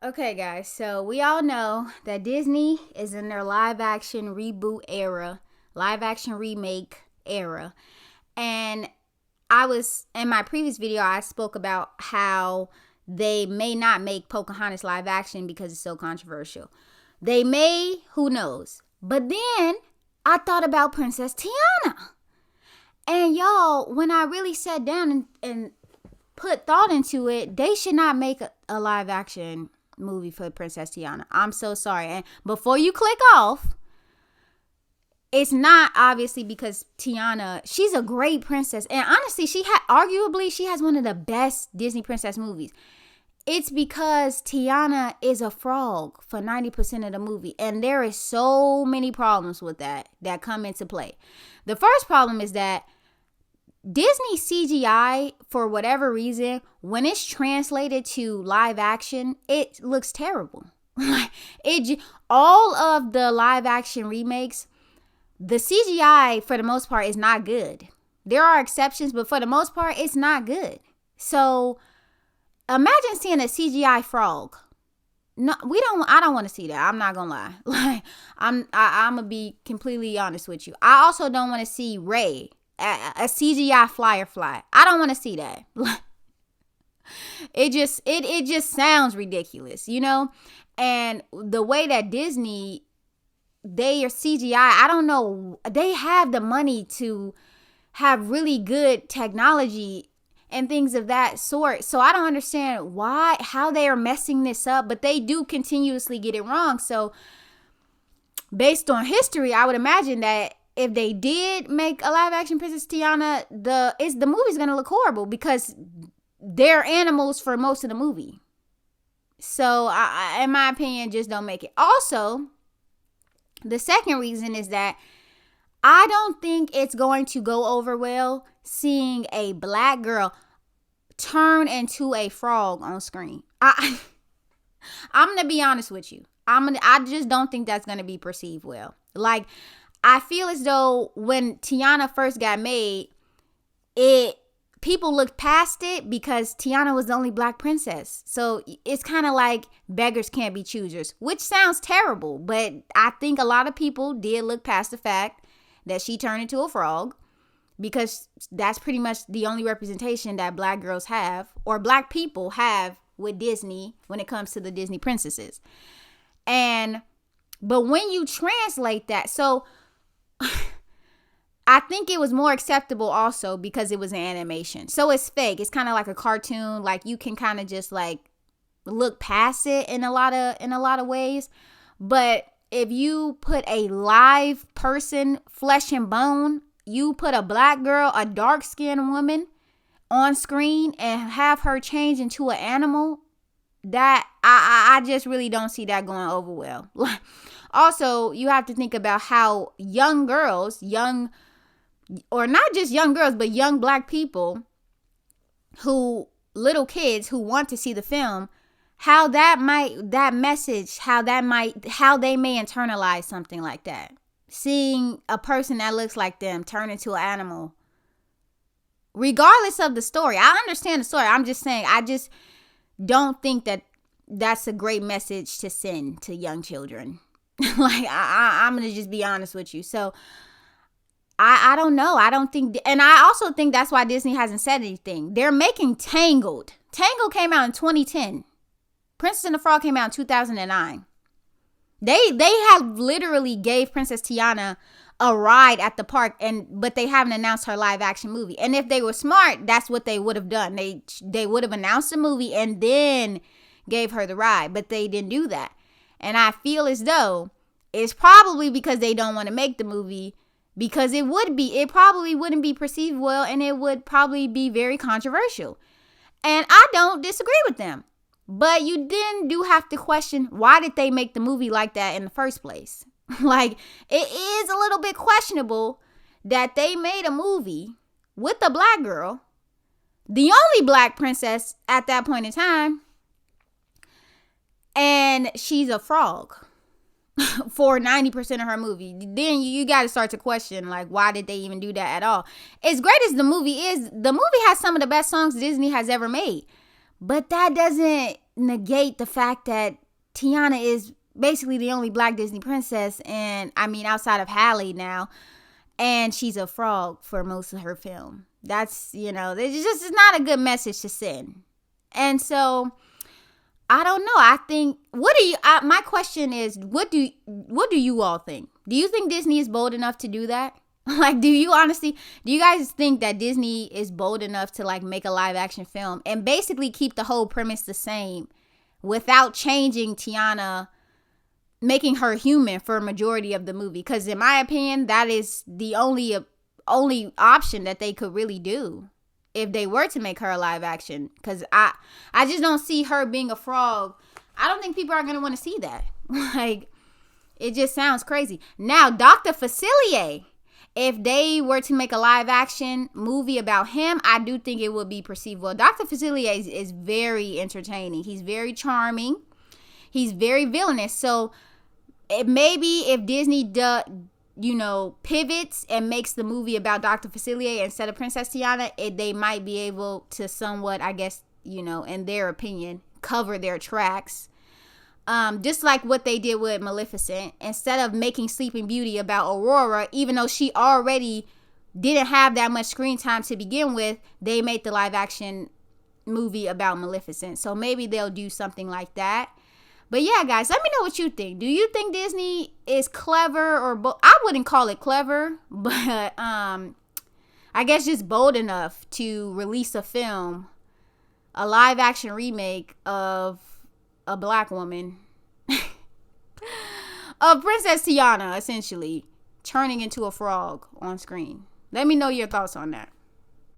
Okay, guys, so we all know that Disney is in their live action reboot era, live action remake era. And I was, in my previous video, I spoke about how they may not make Pocahontas live action because it's so controversial. They may, who knows? But then I thought about Princess Tiana. And y'all, when I really sat down and put thought into it, they should not make a live action movie for Princess Tiana. I'm so sorry. And before you click off, it's not obviously because Tiana, she's a great princess. And honestly, she has one of the best Disney princess movies. It's because Tiana is a frog for 90% of the movie. And there is so many problems with that come into play. The first problem is that Disney CGI, for whatever reason, when it's translated to live action, it looks terrible. All of the live action remakes, the CGI for the most part is not good. There are exceptions, but for the most part, it's not good. So imagine seeing a CGI frog. No, I don't want to see that. I'm not gonna lie. I'm gonna be completely honest with you. I also don't want to see Ray, a CGI fly. I don't want to see that. It just sounds ridiculous, you know? And the way that Disney, they are CGI, I don't know, they have the money to have really good technology and things of that sort. So I don't understand how they are messing this up, but they do continuously get it wrong. So based on history, I would imagine that if they did make a live action Princess Tiana, the movie's gonna look horrible because they're animals for most of the movie. So in my opinion, just don't make it. Also, the second reason is that I don't think it's going to go over well seeing a black girl turn into a frog on screen. I'm gonna be honest with you. I just don't think that's gonna be perceived well. Like, I feel as though when Tiana first got made, people looked past it because Tiana was the only black princess. So it's kind of like beggars can't be choosers, which sounds terrible, but I think a lot of people did look past the fact that she turned into a frog because that's pretty much the only representation that black girls have or black people have with Disney when it comes to the Disney princesses. But when you translate that, so I think it was more acceptable also because it was an animation. So it's fake. It's kind of like a cartoon. Like, you can kind of just like look past it in a lot of ways. But if you put a live person, flesh and bone, you put a black girl, a dark-skinned woman on screen and have her change into an animal, that I just really don't see that going over well. Also, you have to think about how young girls, or not just young girls, but young black people little kids who want to see the film, how they may internalize something like that. Seeing a person that looks like them turn into an animal, regardless of the story. I understand the story. I'm just saying, I just don't think that that's a great message to send to young children. Like, I'm going to just be honest with you. So I don't know. I don't think, and I also think that's why Disney hasn't said anything. They're making Tangled. Tangled came out in 2010. Princess and the Frog came out in 2009. They have literally gave Princess Tiana a ride at the park, but they haven't announced her live action movie. And if they were smart, that's what they would have done. They would have announced the movie and then gave her the ride, but they didn't do that. And I feel as though it's probably because they don't want to make the movie, because it probably wouldn't be perceived well, and it would probably be very controversial. And I don't disagree with them. But you then do have to question, why did they make the movie like that in the first place? Like, it is a little bit questionable that they made a movie with a black girl, the only black princess at that point in time, and she's a frog for 90% of her movie. Then you got to start to question, like, why did they even do that at all? As great as the movie is, the movie has some of the best songs Disney has ever made. But that doesn't negate the fact that Tiana is basically the only black Disney princess, and I mean outside of Halle now, and she's a frog for most of her film. That's, it's just it's not a good message to send. And so I don't know. I think my question is, what do you all think? Do you think Disney is bold enough to do that? Like, do you guys think that Disney is bold enough to like make a live action film and basically keep the whole premise the same without changing Tiana, making her human for a majority of the movie? Because in my opinion, that is the only option that they could really do if they were to make her a live action. Because I just don't see her being a frog. I don't think people are going to want to see that. Like, it just sounds crazy. Now, Dr. Facilier, if they were to make a live action movie about him, I do think it would be perceived well. Dr. Facilier is very entertaining. He's very charming. He's very villainous. So maybe if Disney pivots and makes the movie about Dr. Facilier instead of Princess Tiana, they might be able to somewhat, I guess, in their opinion, cover their tracks. Just like what they did with Maleficent. Instead of making Sleeping Beauty about Aurora, even though she already didn't have that much screen time to begin with, they made the live action movie about Maleficent. So maybe they'll do something like that. But yeah, guys, let me know what you think. Do you think Disney is clever or I wouldn't call it clever, but I guess just bold enough to release a film, a live action remake of a black woman, of Princess Tiana, essentially turning into a frog on screen. Let me know your thoughts on that.